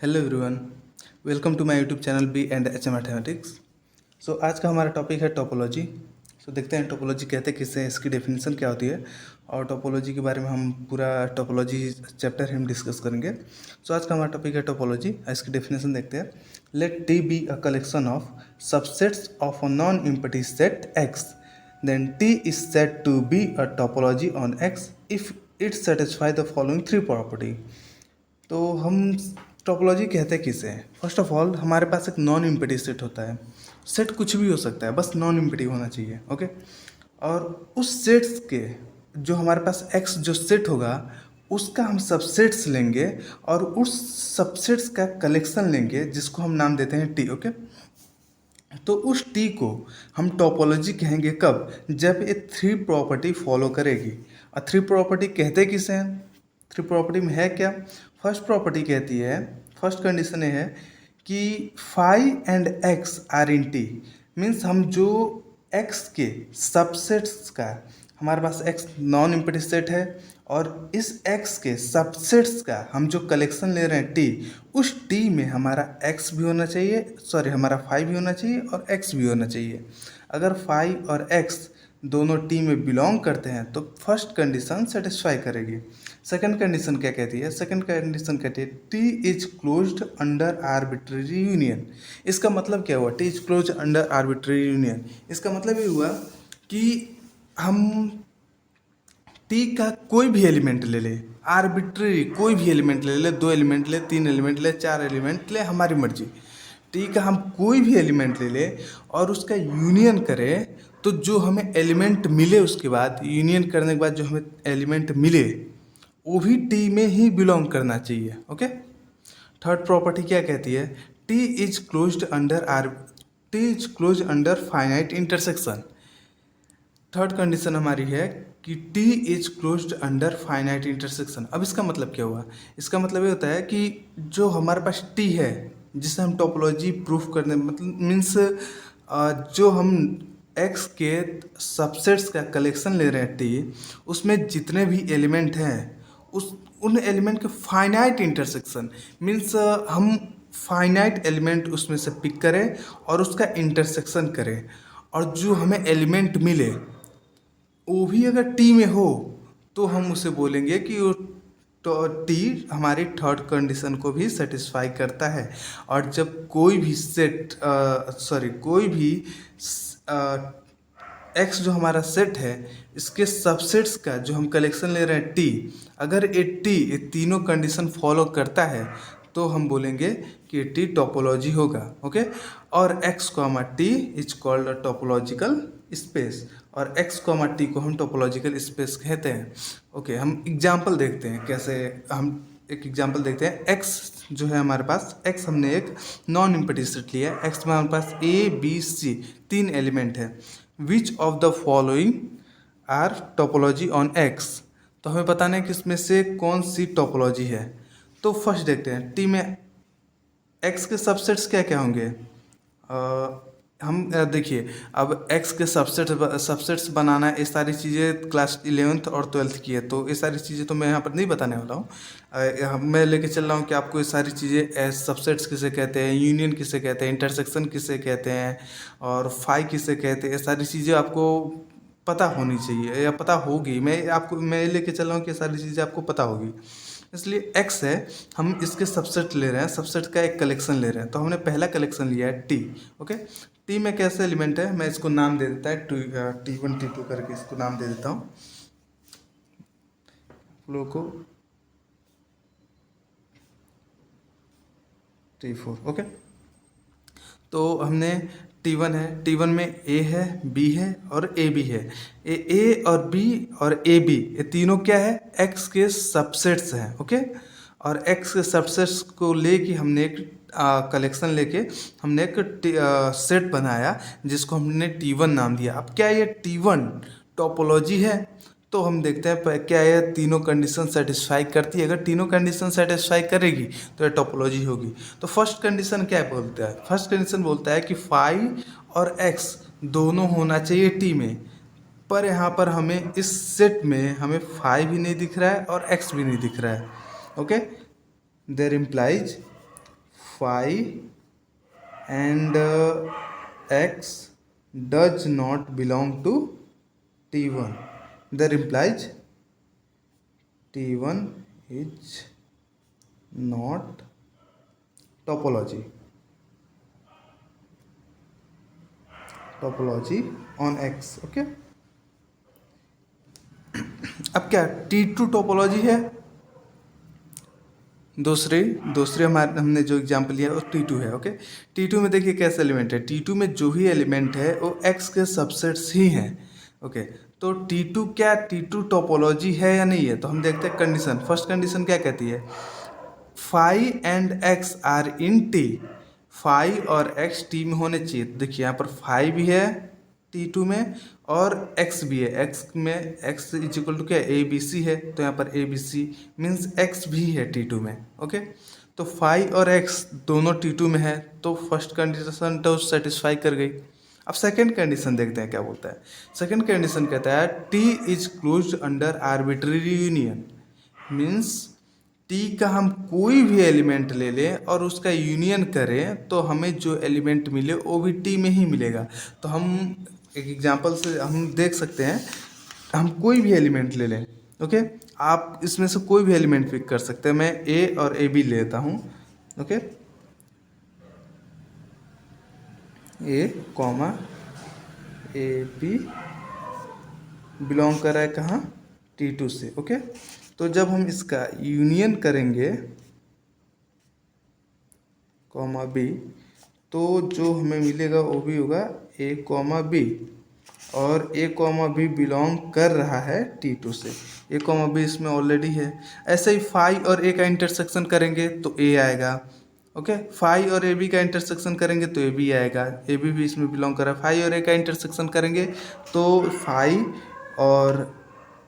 Hello everyone, welcome to my YouTube channel B and H mathematics. So आज का हमारा topic है topology. सो देखते हैं टोपोलॉजी कहते किससे हैं, इसकी डेफिनेशन क्या होती है और टोपोलॉजी के बारे में हम पूरा टोपोलॉजी चैप्टर हम डिस्कस करेंगे। सो आज का हमारा टॉपिक है टोपोलॉजी। इसकी डेफिनेशन देखते हैं। Let T be a collection of subsets of a non empty set X, then T is said to be a topology on X if it satisfies the following three property। तो हम topology कहते हैं किसे? First of all हमारे पास एक non empty set होता है। Set कुछ भी हो सकता है, बस नॉन इम्पिटी होना चाहिए। ओके, और उस सेट्स के जो हमारे पास एक्स जो सेट होगा उसका हम सबसेट्स लेंगे और उस सबसेट्स का कलेक्शन लेंगे जिसको हम नाम देते हैं टी। ओके, तो उस टी को हम टोपोलॉजी कहेंगे कब? जब ये थ्री प्रॉपर्टी फॉलो करेगी। और थ्री प्रॉपर्टी कहते किसे हैं? थ्री प्रॉपर्टी में है क्या? फर्स्ट प्रॉपर्टी कहती है, फर्स्ट कंडीशन ये है कि phi and X are in T. Means हम जो एक्स के सबसेट्स का, हमारे पास एक्स नॉन इम्पटी सेट है और इस एक्स के सबसेट्स का हम जो कलेक्शन ले रहे हैं टी, उस टी में हमारा एक्स भी होना चाहिए, सॉरी हमारा फाई भी होना चाहिए और एक्स भी होना चाहिए। अगर फाई और एक्स दोनों टी में बिलोंग करते हैं तो फर्स्ट कंडीशन सेटिस्फाई करेगी। सेकंड कंडीशन क्या कहती है? सेकंड कंडीशन कहती है T is closed under arbitrary union. इसका मतलब क्या हुआ? T is closed under arbitrary union, इसका मतलब ये हुआ कि हम टी का कोई भी एलिमेंट ले ले, आर्बिट्रेरी कोई भी एलिमेंट ले ले, 2 एलिमेंट ले, 3 एलिमेंट ले, 4 एलिमेंट ले, हमारी मर्जी। टी का हम कोई भी एलिमेंट ले ले और उसका यूनियन करें तो जो हमें एलिमेंट मिले, उसके बाद यूनियन करने के बाद जो हमें एलिमेंट मिले वो भी टी में ही बिलोंग करना चाहिए। ओके, थर्ड प्रॉपर्टी क्या कहती है? T is closed under finite intersection. Third condition हमारी है कि T is closed under finite intersection. अब इसका मतलब क्या हुआ? इसका मतलब ये होता है कि जो हमारे पास टी है जिसे हम टोपोलॉजी प्रूफ करने, मतलब मीन्स जो हम एक्स के सबसेट्स का कलेक्शन ले रहे हैं टी, उसमें जितने भी एलिमेंट हैं उन एलिमेंट के फाइनाइट इंटरसेक्शन, मीन्स हम फाइनाइट एलिमेंट उसमें से पिक करें और उसका इंटरसेक्शन करें और जो हमें एलिमेंट मिले वो भी अगर टी में हो तो हम उसे बोलेंगे कि वो तो टी हमारी थर्ड कंडीशन को भी सेटिस्फाई करता है। और जब कोई भी कोई भी एक्स जो हमारा सेट है, इसके सबसेट्स का जो हम कलेक्शन ले रहे हैं टी, अगर ये तीनों कंडीशन फॉलो करता है तो हम बोलेंगे कि टी टोपोलॉजी होगा। ओके, और x comma T is called a topological space, और एक्स कॉमा टी को हम टोपोलॉजिकल स्पेस कहते हैं। ओके, हम एग्जांपल देखते हैं कैसे। हम एक एग्जांपल देखते हैं। एक्स जो है हमारे पास, एक्स हमने एक नॉन इम्पटी सेट लिया है। एक्स में हमारे पास ए बी सी 3 एलिमेंट है। Which of the following are topology on X. तो हमें बताना है कि इसमें से कौन सी टोपोलॉजी है। तो फर्स्ट देखते हैं टी में एक्स के सबसेट्स क्या क्या होंगे। देखिए, अब एक्स के सबसेट्स बनाना, ये सारी चीज़ें क्लास 11th और 12th की है, तो ये सारी चीज़ें तो मैं यहाँ पर नहीं बताने वाला हूँ। मैं लेके चल रहा हूँ कि आपको ये सारी चीज़ें सबसेट्स किसे कहते हैं, यूनियन किसे कहते हैं, इंटरसेक्शन किसे कहते हैं और फाई किसे कहते हैं, ये सारी चीज़ें आपको पता होनी चाहिए या पता होगी। मैं लेके चल रहा हूँ कि ये सारी चीज़ें आपको पता होगी। इसलिए एक्स है, हम इसके सबसेट ले रहे हैं, सबसेट का एक कलेक्शन ले रहे हैं। तो हमने पहला कलेक्शन लिया है टी। ओके, टी में कैसे एलिमेंट है, मैं इसको नाम दे देता है T1 T2 करके इसको नाम दे देता हूँ लोगों को, T4। ओके, तो हमने T1 है, T1 में A है, B है और A भी है। A और B और A B ये तीनों क्या है? X के सबसेट्स हैं। ओके, और X के सबसेट्स को लेके हमने एक कलेक्शन लेके हमने एक सेट बनाया जिसको हमने T1 नाम दिया। अब क्या ये T1 टोपोलॉजी है? तो हम देखते हैं क्या ये तीनों कंडीशन सेटिस्फाई करती है। अगर तीनों कंडीशन सेटिस्फाई करेगी तो ये टोपोलॉजी होगी। तो फर्स्ट कंडीशन क्या बोलता है? फर्स्ट कंडीशन बोलता है कि फाई और एक्स दोनों होना चाहिए टी में, पर यहाँ पर हमें इस सेट में हमें फाई भी नहीं दिख रहा है और एक्स भी नहीं दिख रहा है। Okay, there implies phi and x does not belong to T1, that implies T1 is not topology on X. Okay, अब क्या T2 टोपोलॉजी है? दूसरे हमने जो एग्जाम्पल लिया वो T2 है. ओके, T2 में देखिए कैसे एलिमेंट है. T2 में जो भी एलिमेंट है वो X के सबसेट्स ही हैं. ओके, तो T2 क्या T2 टोपोलॉजी है या नहीं है? तो हम देखते हैं कंडीशन. फर्स्ट कंडीशन क्या कहती है? Phi and X are in T. Phi और एक्स टी में होने चाहिए. देखिए यहाँ पर फाई भी है T2 में और x भी है. x में x इज इक्वल टू क्या ए बी सी है, तो यहाँ पर A B C means x भी है T2 में. ओके, तो फाई और x दोनों T2 में है, तो फर्स्ट कंडीशन तो सेटिस्फाई कर गई. अब सेकंड कंडीशन देखते हैं क्या बोलता है. सेकंड कंडीशन कहता है T is closed under arbitrary union. Means T का हम कोई भी एलिमेंट ले लें और उसका यूनियन करें तो हमें जो एलिमेंट मिले वो भी T में ही मिलेगा. तो हम एक एग्जांपल से हम देख सकते हैं. हम कोई भी एलिमेंट ले लें. ओके, आप इसमें से कोई भी एलिमेंट पिक कर सकते हैं. मैं A और ए बी लेता हूँ. Okay, A comma A B belong कर रहा है कहाँ? T2 से. ओके, तो जब हम इसका यूनियन करेंगे कॉमा बी, तो जो हमें मिलेगा वो भी होगा ए कॉमा बी, और ए कॉमा बी बिलोंग कर रहा है T2 से. ए कॉमा बी इसमें ऑलरेडी है. ऐसे ही फाई और ए का इंटरसेक्शन करेंगे तो ए आएगा. ओके, फाई और ए बी का इंटरसेक्शन करेंगे तो ए बी आएगा. ए बी भी इसमें बिलोंग कर रहा है. फाई और ए का इंटरसेक्शन करेंगे तो फाई और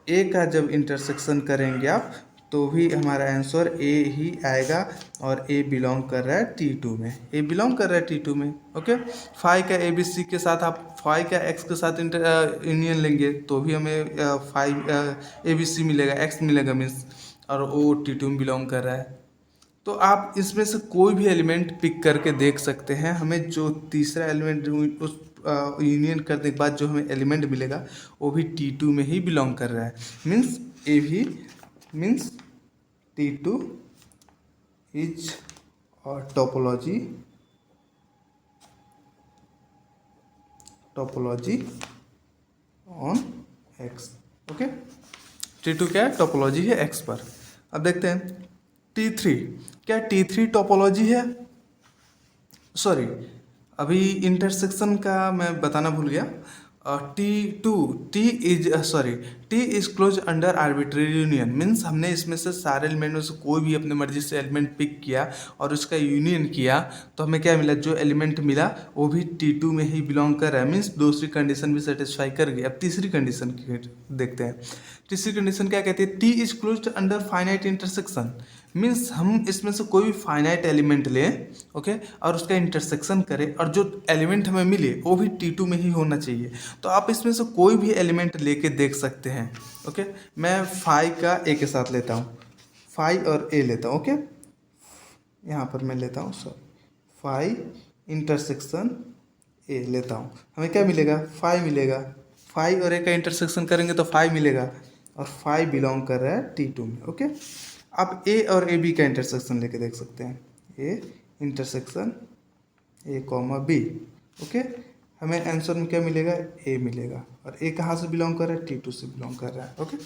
ए का जब इंटरसेक्शन करेंगे आप तो भी हमारा आंसर ए ही आएगा, और ए बिलोंग कर रहा है T2 में. ए बिलोंग कर रहा है T2 में. ओके, फाई का ए बी सी के साथ आप फाई का एक्स के साथ यूनियन लेंगे तो भी हमें फाई ए बी सी मिलेगा, एक्स मिलेगा मीन्स, और वो T2 में बिलोंग कर रहा है. तो आप इसमें से कोई भी एलिमेंट पिक करके देख सकते हैं. हमें जो तीसरा एलिमेंट उस यूनियन करने के बाद जो हमें एलिमेंट मिलेगा वो भी T2 में ही बिलोंग कर रहा है. मीन्स ए भी means T2 is topology on X. Okay, T2 क्या है? टोपोलॉजी है X पर. अब देखते हैं T3. क्या T3 टोपोलॉजी है? सॉरी, अभी इंटरसेक्शन का मैं बताना भूल गया. T is close under arbitrary union. Means हमने इसमें से सारे एलिमेंट में से कोई भी अपने मर्जी से एलिमेंट पिक किया और उसका यूनियन किया तो हमें क्या मिला? जो एलिमेंट मिला वो भी T2 में ही बिलोंग कर रहा है. मीन्स दूसरी कंडीशन भी सेटिस्फाई कर गई. अब तीसरी कंडीशन की देखते हैं. तीसरी कंडीशन क्या कहती है? T is close under finite intersection. Means हम इसमें से कोई भी फाइनाइट एलिमेंट लें, ओके, और उसका इंटरसेक्शन करें और जो एलिमेंट हमें मिले वो भी T2 में ही होना चाहिए. तो आप इसमें से कोई भी एलिमेंट लेके देख सकते हैं. ओके, मैं फाई का ए के साथ लेता हूँ, फाई और ए लेता हूँ. ओके, यहाँ पर मैं लेता हूँ फाई इंटरसेक्शन ए लेता हूँ. हमें क्या मिलेगा? फाई मिलेगा. फाई और ए का इंटरसेक्शन करेंगे तो फाई मिलेगा, और फाई बिलोंग कर रहा है T2 में. ओके, आप ए और ए बी का इंटरसेक्शन लेके देख सकते हैं. A intersection A comma B. Okay, हमें आंसर में क्या मिलेगा? ए मिलेगा, और ए कहाँ से बिलोंग कर रहा है? T2 से बिलोंग कर रहा है. ओके,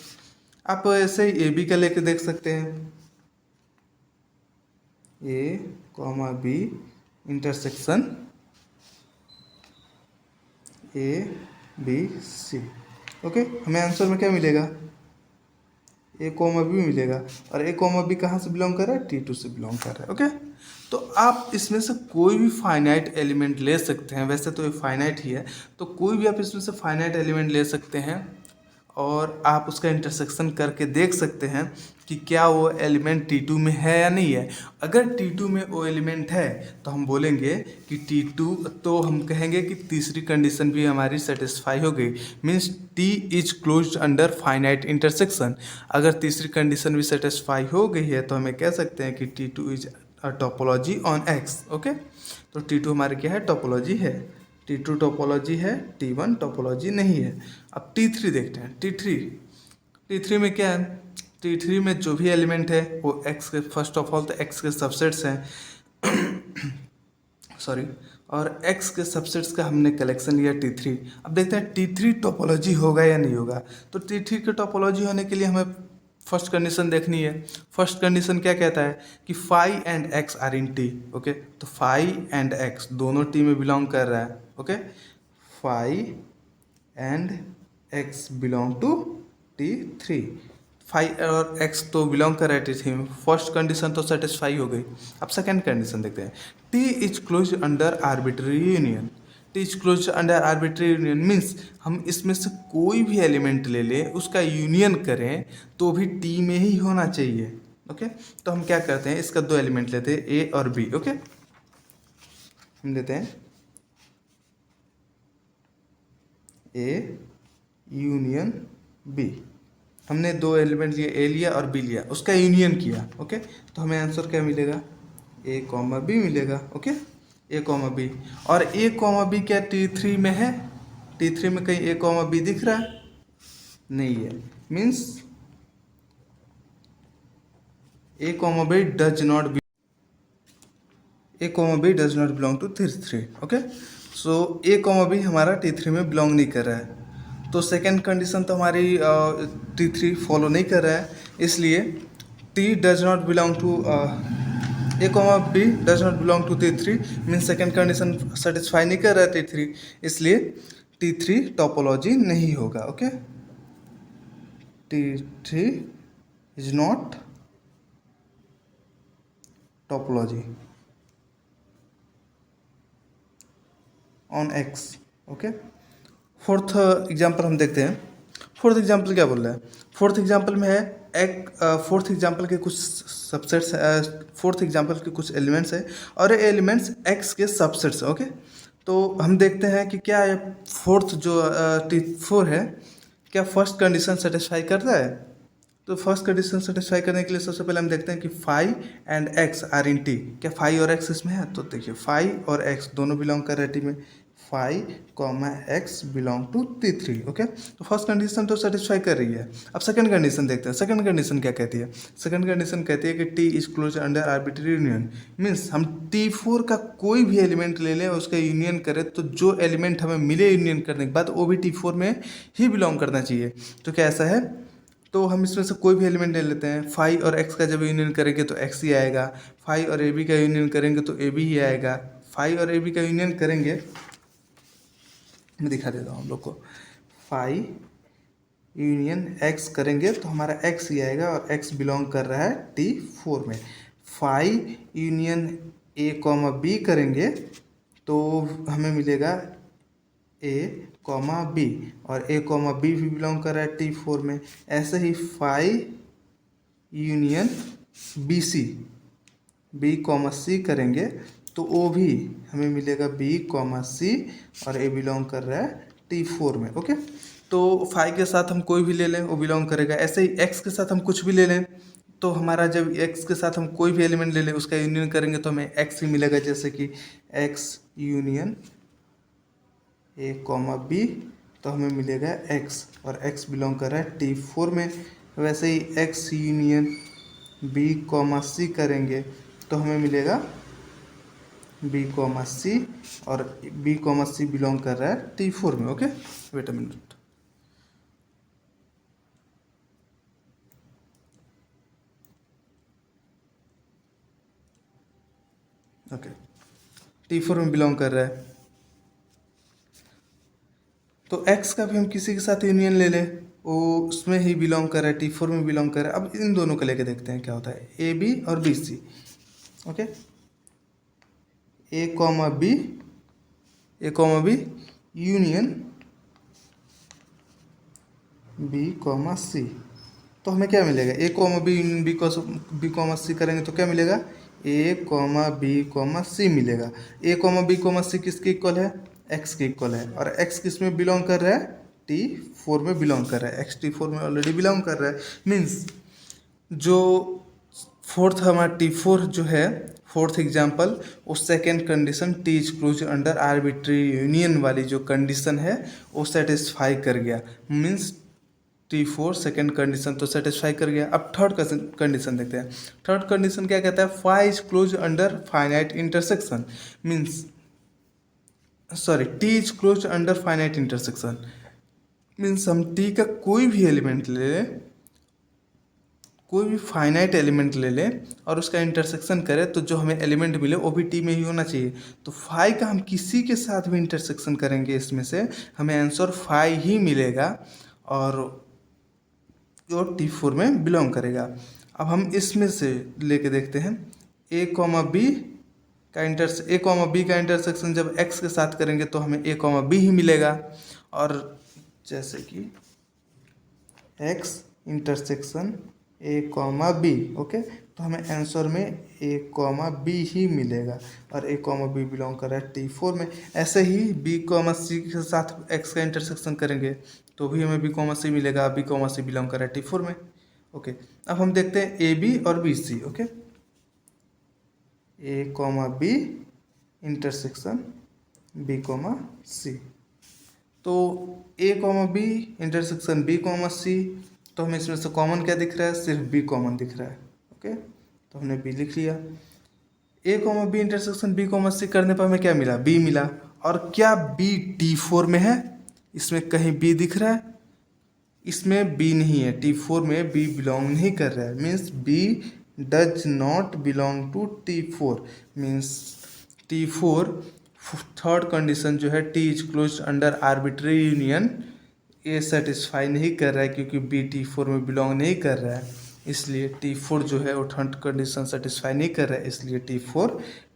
आप ऐसे ही ए बी का लेके देख सकते हैं. A comma B intersection A B C. Okay, हमें आंसर में क्या मिलेगा? ए कॉमा बी मिलेगा, और ए कॉमा बी कहाँ से बिलोंग कर रहा है? T2 से बिलोंग कर रहा है. ओके, तो आप इसमें से कोई भी फाइनाइट एलिमेंट ले सकते हैं. वैसे तो ये फाइनाइट ही है, तो कोई भी आप इसमें से फाइनाइट एलिमेंट ले सकते हैं और आप उसका इंटरसेक्शन करके देख सकते हैं कि क्या वो एलिमेंट T2 में है या नहीं है. अगर T2 में वो एलिमेंट है तो हम बोलेंगे कि T2, तो हम कहेंगे कि तीसरी कंडीशन भी हमारी सेटिस्फाई हो गई. Means T is closed under finite intersection. अगर तीसरी कंडीशन भी सेटिस्फाई हो गई है तो हमें कह सकते हैं कि T2 is topology on X. Okay, तो T2 हमारे क्या है, टोपोलॉजी है, T2 टोपोलॉजी है, T1 टोपोलॉजी नहीं है। अब T3 देखते हैं। T3 में क्या है, T3 में जो भी एलिमेंट है वो एक्स के, फर्स्ट ऑफ ऑल तो एक्स के सबसेट्स हैं सॉरी, और x के सबसेट्स का हमने कलेक्शन लिया T3। अब देखते हैं T3 टोपोलॉजी होगा या नहीं होगा। तो T3 के टोपोलॉजी होने के लिए हमें फर्स्ट कंडीशन देखनी है। फर्स्ट कंडीशन क्या कहता है कि phi and X are in T. Okay, तो फाई एंड एक्स दोनों टी में बिलोंग कर रहा है। Okay, phi and X belong to T3। Phi और एक्स तो बिलोंग कर रहे थे में, फर्स्ट कंडीशन तो सेटिस्फाई हो गई। अब सेकंड कंडीशन देखते हैं। T is close under arbitrary union. T is close under arbitrary union means हम इसमें से कोई भी एलिमेंट ले लें, उसका यूनियन करें तो भी टी में ही होना चाहिए। ओके, तो हम क्या करते हैं, इसका दो एलिमेंट लेते हैं, ए और बी। ओके, हम लेते हैं ए यूनियन बी। हमने दो एलिमेंट लिए, ए लिया और बी लिया, उसका यूनियन किया। ओके, तो हमें आंसर क्या मिलेगा, ए कॉमा बी मिलेगा। ओके, ए कॉमा बी, और ए कॉमा बी क्या T3 में है? T3 में कहीं ए कॉमा बी दिख रहा है? नहीं है, means A comma B does not be, A comma B does not belong to T3। Okay, so A comma B हमारा T3 में बिलोंग नहीं कर रहा है। तो सेकेंड कंडीशन तो हमारी T3 फॉलो नहीं कर रहा है, इसलिए T does not belong to A comma B does not belong to T3 mean second condition satisfy नहीं कर रहा है T3, इसलिए T3 टोपोलॉजी नहीं होगा। Okay, T3 is not topology on X. Okay, fourth example हम देखते हैं। फोर्थ एग्जाम्पल क्या बोल रहा है? फोर्थ एग्जाम्पल में है फोर्थ एग्जाम्पल के कुछ सबसेट्स, फोर्थ एग्जाम्पल के कुछ एलिमेंट्स है और ये एलिमेंट्स एक्स के सबसेट्स। ओके, तो हम देखते हैं कि क्या ये फोर्थ जो T4 है, क्या फर्स्ट कंडीशन सेटिस्फाई करता है? तो फर्स्ट कंडीशन सेटिस्फाई करने के लिए सबसे पहले हम देखते हैं कि phi and X are in T. क्या फाई और एक्स इसमें है? तो देखिए फाई और एक्स दोनों बिलोंग कर रहे टी में, phi comma X belong to T3। Okay, तो फर्स्ट कंडीशन तो सेटिस्फाई कर रही है। अब सेकंड कंडीशन देखते हैं। सेकंड कंडीशन क्या कहती है? सेकंड कंडीशन कहती है कि T is close under arbitrary union means हम T4 का कोई भी एलिमेंट ले लें, उसका यूनियन करें, तो जो एलिमेंट हमें मिले यूनियन करने के बाद वो भी T4 में ही बिलोंग करना चाहिए। तो क्या ऐसा है? तो हम इसमें से कोई भी एलिमेंट ले लेते हैं। फाई और एक्स का जब यूनियन करेंगे तो एक्स ही आएगा, फाई और ए बी का यूनियन करेंगे तो ए बी ही आएगा। फाई और ए बी का यूनियन करेंगे, मैं दिखा देता हूँ हम लोग को। फाई यूनियन एक्स करेंगे तो हमारा एक्स ही आएगा और एक्स बिलोंग कर रहा है T4 में। Phi union A comma B करेंगे तो हमें मिलेगा ए कॉमा बी, और ए कॉमा बी भी बिलोंग कर रहा है T4 में। ऐसे ही phi union B C, B comma C करेंगे तो वो भी हमें मिलेगा बी कॉमा सी, और ए बिलोंग कर रहा है T4 में। ओके, तो फाई के साथ हम कोई भी ले लें वो बिलोंग करेगा। ऐसे ही एक्स के साथ हम कुछ भी ले लें, तो हमारा जब एक्स के साथ हम कोई भी एलिमेंट ले लें उसका यूनियन करेंगे तो हमें एक्स ही मिलेगा। जैसे कि X union A comma B, तो हमें मिलेगा एक्स, और एक्स बिलोंग कर रहा है T4 में। वैसे ही x union B comma C करेंगे तो हमें मिलेगा बी कॉमा सी, और बी कॉमा सी बिलोंग कर रहा है T4 में। Okay, wait a minute. Okay, T4 में बिलोंग कर रहा है, तो x का भी हम किसी के साथ यूनियन ले लें, वो उसमें ही बिलोंग कर रहा है, T4 में बिलोंग कर रहा है। अब इन दोनों को लेके देखते हैं क्या होता है, ए बी और B C. Okay, A comma B, A comma B union B comma C, तो हमें क्या मिलेगा? A comma B union B comma C करेंगे तो क्या मिलेगा? A comma B comma C मिलेगा। A comma B comma C किसके इक्वल है? एक्स के इक्वल है, और एक्स किस में बिलोंग कर रहा है? T4 में बिलोंग कर रहा है। एक्स T4 में ऑलरेडी बिलोंग कर रहा है, मीन्स जो फोर्थ हमारा T4 जो है, फोर्थ एग्जाम्पल, वो second condition T is close under arbitrary union वाली जो कंडीशन है वो सेटिस्फाई कर गया, मीन्स T4 सेकेंड कंडीशन तो सेटिस्फाई कर गया। अब थर्ड कंडीशन देखते हैं। थर्ड कंडीशन क्या कहता है, phi is close under finite intersection, means sorry T is close under finite intersection, means हम टी का कोई भी एलिमेंट ले लें, कोई भी फाइनाइट एलिमेंट ले लें और उसका इंटरसेक्शन करें तो जो हमें एलिमेंट मिले वो भी टी में ही होना चाहिए। तो फाई का हम किसी के साथ भी इंटरसेक्शन करेंगे इसमें से हमें आंसर फाई ही मिलेगा और जो T4 में बिलोंग करेगा। अब हम इसमें से लेके देखते हैं ए कॉमा बी का इंटरसेक्शन जब x के साथ करेंगे तो हमें ए कॉमा बी ही मिलेगा, और जैसे कि x intersection A comma B, okay, तो हमें आंसर में ए कॉमा बी ही मिलेगा और ए कॉमा बी बिलोंग कर रहा है T4 में। ऐसे ही बी कॉमा सी के साथ x का इंटरसेक्शन करेंगे तो भी हमें बी कॉमा सी मिलेगा, बी कॉमा सी बिलोंग कर रहा है T4 में, ओके। अब हम देखते हैं ए बी और B C, okay, A comma B intersection B comma C, तो A comma B intersection B comma C, तो हमें इसमें से कॉमन क्या दिख रहा है, सिर्फ बी कॉमन दिख रहा है, ओके, तो हमने बी लिख लिया। A comma B intersection B comma C करने पर हमें क्या मिला, बी मिला, और क्या बी T4 में है, इसमें कहीं बी दिख रहा है, इसमें बी नहीं है, T4 में बी बिलोंग नहीं कर रहा है, means B does not belong to T4, means T4 third condition जो है T is close under arbitrary union, ये सेटिस्फाई नहीं कर रहा है क्योंकि बी T4 में बिलोंग नहीं कर रहा है, इसलिए T4 जो है वो थर्ड कंडीशन सेटिस्फाई नहीं कर रहा है, इसलिए T4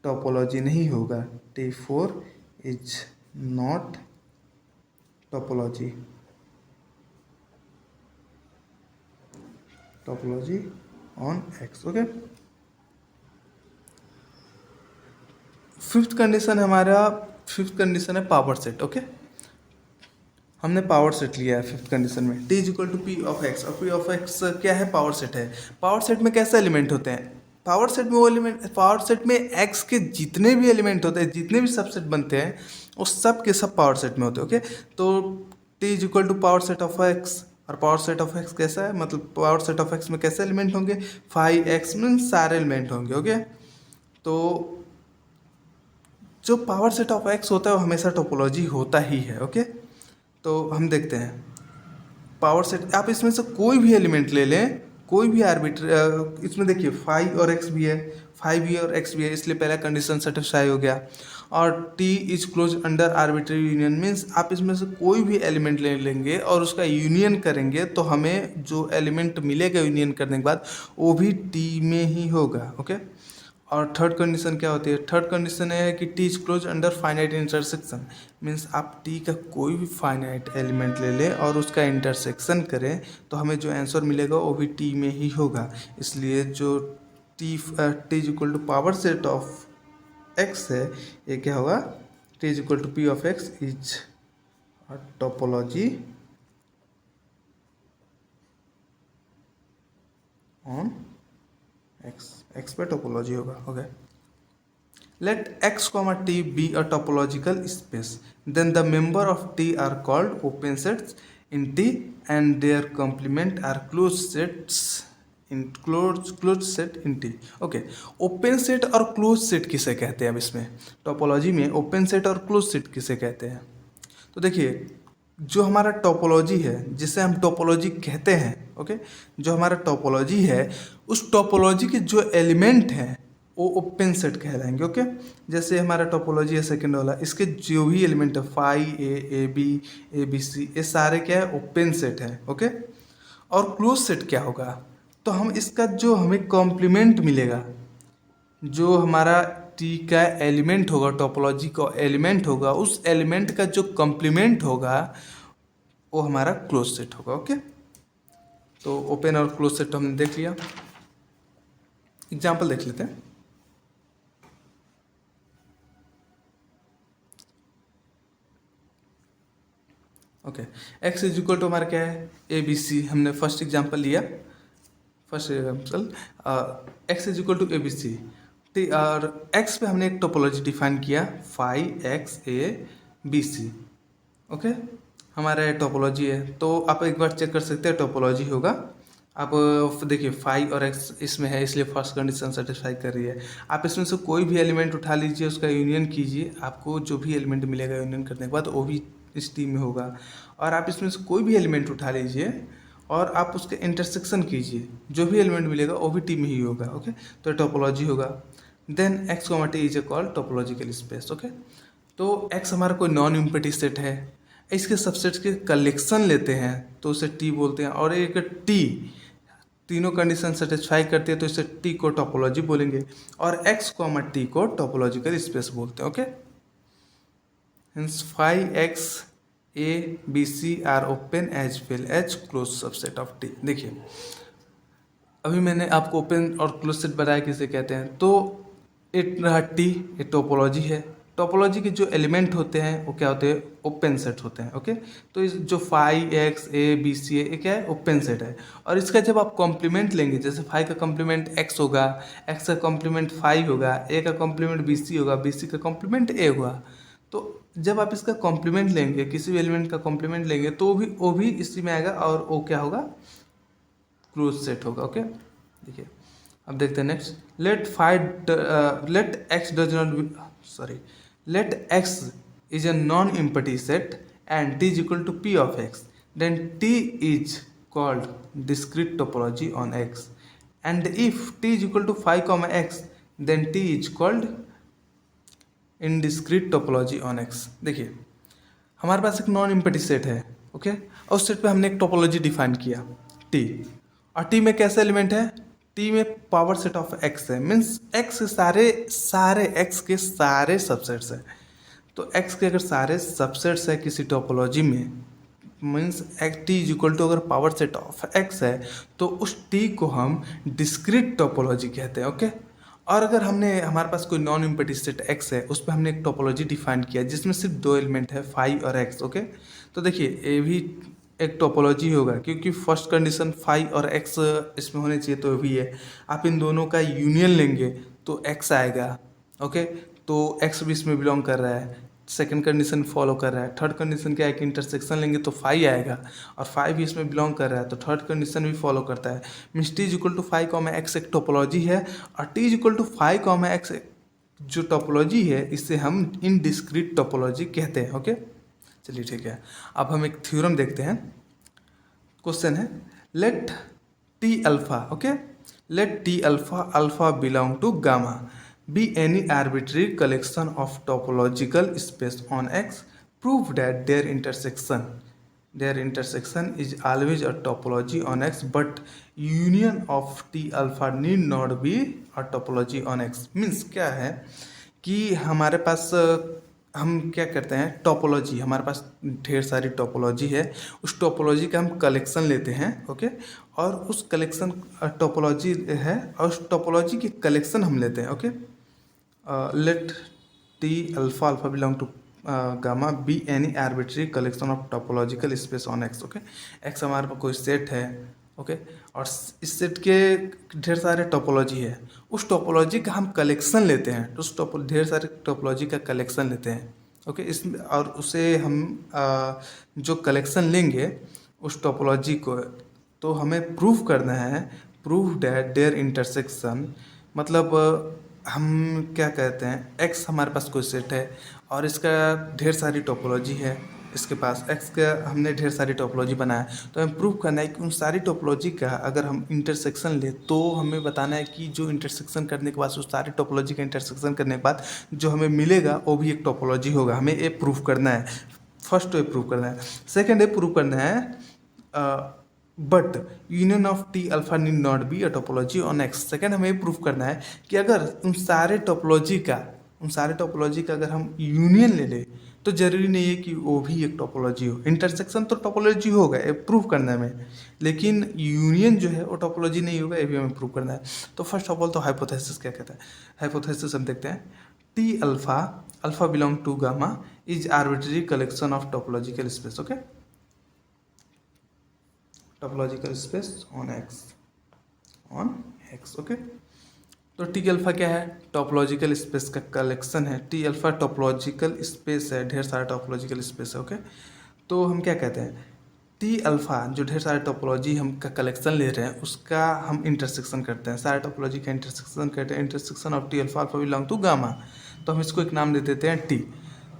टोपोलॉजी नहीं होगा। T4 is not topology on X, okay. Fifth condition है पावर सेट, ओके। हमने पावर सेट लिया है फिफ्थ कंडीशन में, T is equal to P of X, और पी ऑफ एक्स क्या है, पावर सेट है। पावर सेट में कैसे एलिमेंट होते हैं, पावर सेट में एक्स के जितने भी एलिमेंट होते हैं, जितने भी सबसेट बनते हैं वो सब के सब पावर सेट में होते हैं, ओके। तो T is equal to power set of X, और पावर सेट ऑफ एक्स कैसा है, मतलब पावर सेट ऑफ एक्स में कैसे एलिमेंट होंगे, 5x में सारे एलिमेंट होंगे, ओके। तो जो पावर सेट ऑफ एक्स होता है वो हमेशा टोपोलॉजी होता ही है, ओके। तो हम देखते हैं पावर सेट, आप इसमें से कोई भी एलिमेंट ले लें, कोई भी आर्बिट्री, इसमें देखिए 5 और x भी है, 5 भी और x भी है, इसलिए पहला कंडीशन सेटिस्फाई हो गया। और t is close under arbitrary union, means आप इसमें से कोई भी एलिमेंट ले लेंगे और उसका यूनियन करेंगे तो हमें जो एलिमेंट मिलेगा यूनियन करने के बाद वो भी t में ही होगा, ओके। और थर्ड कंडीशन क्या होती है, थर्ड कंडीशन है कि T is close under finite intersection, means आप टी का कोई भी फाइनाइट एलिमेंट ले लें और उसका इंटरसेक्शन करें तो हमें जो आंसर मिलेगा वो भी टी में ही होगा, इसलिए जो T is equal to power set of X है ये क्या होगा, T is equal to P of X is topology on X पे टोपोलॉजी होगा, okay. Let x comma t be a topological space, then the member of T are called open sets in T and their complement are closed set in T, okay. Open set और close set किसे कहते हैं, अब इसमें topology में open set और close set किसे कहते हैं, तो देखिए जो हमारा टोपोलॉजी है जिसे हम टोपोलॉजी कहते हैं, ओके, जो हमारा टोपोलॉजी है उस टोपोलॉजी के जो एलिमेंट हैं वो ओपन सेट कहलाएंगे, ओके। जैसे हमारा टोपोलॉजी है सेकंड वाला, इसके जो भी एलिमेंट है phi A B A B C, ये सारे क्या है, ओपन सेट है, ओके। और क्लोज सेट क्या होगा, तो हम इसका जो हमें कॉम्प्लीमेंट मिलेगा, जो हमारा टी का एलिमेंट होगा, टोपोलॉजी का एलिमेंट होगा, उस एलिमेंट का जो कॉम्प्लीमेंट होगा वो हमारा क्लोज सेट होगा, ओके। तो ओपन और क्लोज सेट हमने देख लिया, एग्जाम्पल देख लेते हैं। Okay, X is equal to हमारा क्या है, ए बी सी, हमने फर्स्ट एग्जाम्पल लिया, X is equal to A B C, T और एक्स पे हमने एक टोपोलॉजी डिफाइन किया phi X A B C. Okay, हमारा ये टोपोलॉजी है। तो आप एक बार चेक कर सकते हैं टोपोलॉजी होगा। आप देखिए फाई और एक्स इसमें है, इसलिए फर्स्ट कंडीशन सेटिस्फाई कर रही है। आप इसमें से कोई भी एलिमेंट उठा लीजिए, उसका यूनियन कीजिए, आपको जो भी एलिमेंट मिलेगा यूनियन करने के बाद वो भी इस टी में होगा। और आप इसमें से कोई भी एलिमेंट उठा लीजिए और आप उसके इंटरसेक्शन कीजिए, जो भी एलिमेंट मिलेगा वो भी टी में ही होगा। ओके, तो टोपोलॉजी होगा। Then X comma T is a called topological space. Okay, तो एक्स हमारा कोई नॉन इम्पैटिव सेट है, इसके सबसेट्स के कलेक्शन लेते हैं तो उसे टी बोलते हैं। और एक टी तीनों कंडीशन सेटिस्फाई करती है तो इसे टी को टोपोलॉजी बोलेंगे, और एक्स कॉमा टी को टोपोलॉजिकल स्पेस बोलते हैं। Okay, hence phi x a b c are open as well as closed subset of T। देखिए अभी मैंने आपको ओपन और क्लोज सेट बताया किसे कहते हैं। तो एक रहा टी, ये टोपोलॉजी है। टोपोलॉजी के जो एलिमेंट होते हैं वो क्या होते हैं, ओपन सेट होते हैं। ओके, तो इस जो phi X A B C है ये क्या है, ओपन सेट है। और इसका जब आप कॉम्प्लीमेंट लेंगे, जैसे फाई का कॉम्प्लीमेंट एक्स होगा, एक्स का कॉम्प्लीमेंट फाई होगा, ए का कॉम्प्लीमेंट बी सी होगा, बी सी का कॉम्प्लीमेंट ए होगा। तो जब आप इसका कॉम्प्लीमेंट लेंगे, किसी भी एलिमेंट का कॉम्प्लीमेंट लेंगे तो वो भी इसी में आएगा और वो क्या होगा, क्लोज सेट होगा। ओके, देखिए अब देखते हैं next. Let X does not sorry let X is a non-empty set and t is equal to p of x, then t is called discrete topology on x, and if t is equal to phi comma x then t is called indiscrete topology on x। देखिए हमारे पास एक non इम्पैटिव set है। Okay, और उस set पे हमने एक topology define किया टी, और टी में कैसे एलिमेंट है, टी में पावर सेट ऑफ एक्स है, मीन्स एक्स के सारे एक्स के सारे सबसेट्स हैं। तो एक्स के अगर सारे सबसेट्स है किसी टोपोलॉजी में, means T is equal to अगर पावर सेट ऑफ एक्स है तो उस टी को हम डिस्क्रीट टोपोलॉजी कहते हैं। ओके, और अगर हमारे पास कोई नॉन इम्पैटिव सेट एक्स है, उस पर हमने एक टोपोलॉजी डिफाइन किया जिसमें सिर्फ दो एलिमेंट है फाई और एक्स। ओके, तो देखिए ये भी एक टोपोलॉजी होगा क्योंकि फर्स्ट कंडीशन फाई और एक्स इसमें होने चाहिए, तो भी है। आप इन दोनों का यूनियन लेंगे तो एक्स आएगा। ओके, तो एक्स भी इसमें बिलोंग कर रहा है, सेकंड कंडीशन फॉलो कर रहा है। थर्ड कंडीशन क्या है कि इंटरसेक्शन लेंगे तो फाई आएगा, और फाई भी इसमें बिलोंग कर रहा है तो थर्ड कंडीशन भी फॉलो करता है। Means T is equal to phi comma X एक टोपोलॉजी है, और T is equal to phi comma X जो टोपोलॉजी है इसे हम इनडिस्क्रीट टोपोलॉजी कहते हैं। ओके, चलिए ठीक है। अब हम एक थ्योरम देखते हैं। क्वेश्चन है let T alpha, okay, let T alpha alpha belong to gamma be any arbitrary collection of topological space on X, prove that their intersection is always a topology on X, but union of T alpha need not be a topology on X। Means क्या है कि हमारे पास हम क्या करते हैं, topology, हमारे पास ढेर सारी टोपोलॉजी है, उस टोपोलॉजी का हम कलेक्शन लेते हैं। ओके, और उस कलेक्शन टोपोलॉजी है और उस टोपोलॉजी की कलेक्शन हम लेते हैं। Okay, let T alpha alpha belong to gamma be any arbitrary collection of topological space on X. Okay, X हमारे पास कोई सेट है। ओके, और इस सेट के ढेर सारे टोपोलॉजी है, उस टोपोलॉजी का हम कलेक्शन लेते हैं, तो उस ढेर सारे टोपोलॉजी का कलेक्शन लेते हैं। ओके, इस और उसे हम जो कलेक्शन लेंगे उस टोपोलॉजी को, तो हमें प्रूव करना है, प्रूव डैट देयर इंटरसेक्शन, मतलब हम क्या कहते हैं, एक्स हमारे पास कोई सेट है और इसका ढेर सारी टोपोलॉजी है, इसके पास एक्स का हमने ढेर सारी टोपोलॉजी बनाया, तो हमें प्रूव करना है कि उन सारी टोपोलॉजी का अगर हम इंटरसेक्शन ले तो हमें बताना है कि जो इंटरसेक्शन करने के बाद उस सारी टोपोलॉजी का इंटरसेक्शन करने के बाद जो हमें मिलेगा वो भी एक टोपोलॉजी होगा। हमें ये प्रूव करना है, फर्स्ट ये प्रूव करना है। सेकेंड ये प्रूव करना है but union of T alpha need not be a topology on x. Second हमें ये प्रूव करना है कि अगर उन सारे टोपोलॉजी का अगर हम यूनियन ले लें तो जरूरी नहीं है कि वो भी एक टोपोलॉजी हो। इंटरसेक्शन तो टोपोलॉजी होगा, ये प्रूव करना है हमें, लेकिन यूनियन जो है वो टोपोलॉजी नहीं होगा, ये भी हमें प्रूव करना है। तो फर्स्ट ऑफ ऑल तो हाइपोथेसिस क्या कहता है, हाइपोथेसिस हम देखते हैं। T alpha alpha belong to gamma is arbitrary collection of topological space. Okay, topological space on X. Okay, तो टी अल्फ़ा क्या है? टोपोलॉजिकल स्पेस का कलेक्शन है। टी अल्फ़ा टोपोलॉजिकल स्पेस है, ढेर सारा टोपोलॉजिकल स्पेस है। ओके, तो हम क्या कहते हैं, टी अल्फ़ा जो ढेर सारे टोपोलॉजी हम का कलेक्शन ले रहे हैं उसका हम इंटरसेक्शन करते हैं, सारे टोपोलॉजी का इंटरसेक्शन करते हैं। Intersection of T alpha, alpha belong to gamma, तो हम इसको एक नाम दे देते हैं टी।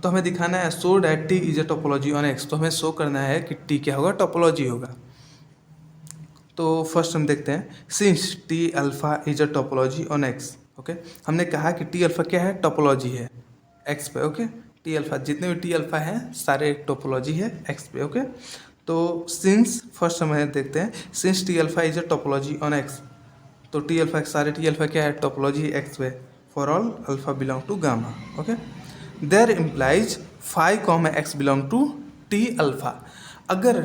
तो हमें दिखाना है show that T is a topology on X, तो हमें शो करना है कि टी क्या होगा? टोपोलॉजी होगा। तो फर्स्ट हम देखते हैं, since T alpha is a topology on X. Okay, हमने कहा कि टी अल्फ़ा क्या है? टोपोलॉजी है एक्स पे। ओके, टी अल्फ़ा जितने भी टी अल्फ़ा हैं सारे टोपोलॉजी है एक्स पे। ओके, तो सिंस फर्स्ट हम देखते हैं, since T alpha is a topology on X, तो टी अल्फ़ा सारे टी अल्फ़ा क्या है? टोपोलॉजी एक्स पे for all alpha belong to gamma. Okay, there implies five comma X belong to T alpha. अगर